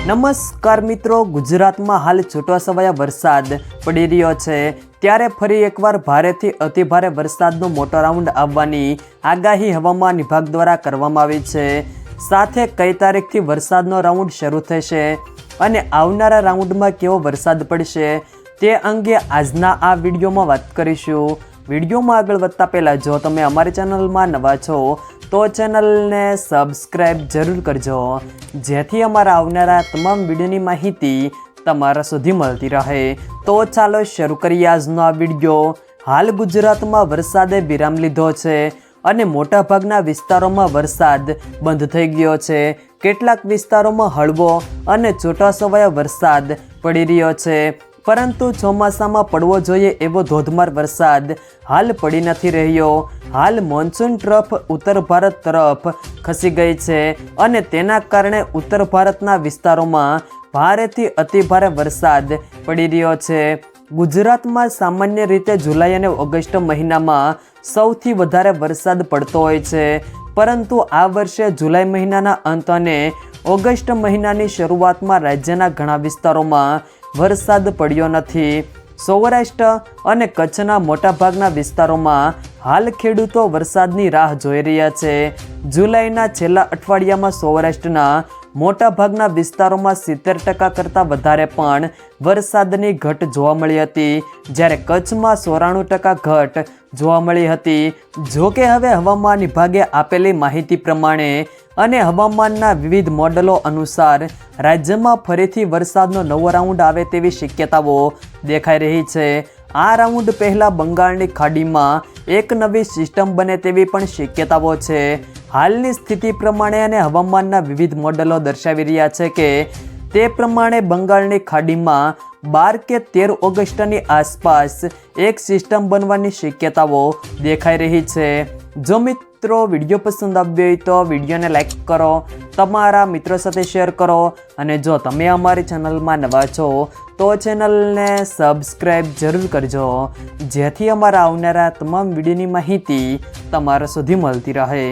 નમસ્કાર મિત્રો, ગુજરાતમાં હાલ છૂટોછવાયા વરસાદ પડી રહ્યો છે ત્યારે ફરી એકવાર ભારેથી અતિભારે વરસાદનો મોટો રાઉન્ડ આવવાની આગાહી હવામાન વિભાગ દ્વારા કરવામાં આવી છે। સાથે કઈ તારીખથી વરસાદનો રાઉન્ડ શરૂ થશે અને આવનારા રાઉન્ડમાં કેવો વરસાદ પડશે તે અંગે આજના આ વિડીયોમાં વાત કરીશું। વિડીયોમાં આગળ વધતા પહેલાં જો તમે અમારી ચેનલમાં નવા છો તો ચેનલને સબસ્ક્રાઈબ જરૂર કરજો, જેથી અમારા આવનારા તમામ વિડીયોની માહિતી તમારા સુધી મળતી રહે। તો ચાલો શરૂ કરીએ આજનો આ વિડીયો। હાલ ગુજરાતમાં વરસાદે વિરામ લીધો છે અને મોટાભાગના વિસ્તારોમાં વરસાદ બંધ થઈ ગયો છે। કેટલાક વિસ્તારોમાં હળવો અને છૂટાછવાયો વરસાદ પડી રહ્યો છે, પરંતુ ચોમાસામાં પડવો જોઈએ એવો ધોધમાર વરસાદ હાલ પડી નથી રહ્યો। હાલ મોન્સૂન ટ્રફ ઉત્તર ભારત તરફ ખસી ગઈ છે અને તેના કારણે ઉત્તર ભારતના વિસ્તારોમાં ભારેથી અતિભારે વરસાદ પડી રહ્યો છે। ગુજરાતમાં સામાન્ય રીતે જુલાઈ અને ઓગસ્ટ મહિનામાં સૌથી વધારે વરસાદ પડતો હોય છે, પરંતુ આ વર્ષે જુલાઈ મહિનાના અંત અને ઓગસ્ટ મહિનાની શરૂઆતમાં રાજ્યના ઘણા વિસ્તારોમાં વરસાદ પડ્યો નથી। સૌરાષ્ટ્ર અને કચ્છના મોટાભાગના વિસ્તારોમાં હાલ ખેડૂતો વરસાદની રાહ જોઈ રહ્યા છે। જુલાઈના છેલ્લા અઠવાડિયામાં સૌરાષ્ટ્રના મોટાભાગના વિસ્તારોમાં 70% કરતાં વધારે પણ વરસાદની ઘટ જોવા મળી હતી, જ્યારે કચ્છમાં 94% ઘટ જોવા મળી હતી। જોકે હવે હવામાન વિભાગે આપેલી માહિતી પ્રમાણે અને હવામાનના વિવિધ મોડલો અનુસાર રાજ્યમાં ફરીથી વરસાદનો નવો રાઉન્ડ આવે તેવી શક્યતાઓ દેખાઈ રહી છે। આ રાઉન્ડ પહેલાં બંગાળની ખાડીમાં એક નવી સિસ્ટમ બને તેવી પણ શક્યતાઓ છે। હાલની સ્થિતિ પ્રમાણે અને હવામાનના વિવિધ મોડલો દર્શાવી રહ્યા છે કે તે પ્રમાણે બંગાળની ખાડીમાં 12 કે 13 ઓગસ્ટની આસપાસ એક સિસ્ટમ બનવાની શક્યતાઓ દેખાઈ રહી છે। જો મિત્રો વિડીયો પસંદ આવ્યો હોય તો વિડીયોને લાઈક કરો, તમારા મિત્રો સાથે શેર કરો અને જો તમે અમારી ચેનલમાં નવા છો તો ચેનલને સબસ્ક્રાઈબ જરૂર કરજો, જેથી અમારા આવનારા તમામ વિડીયોની માહિતી તમારા સુધી મળતી રહે।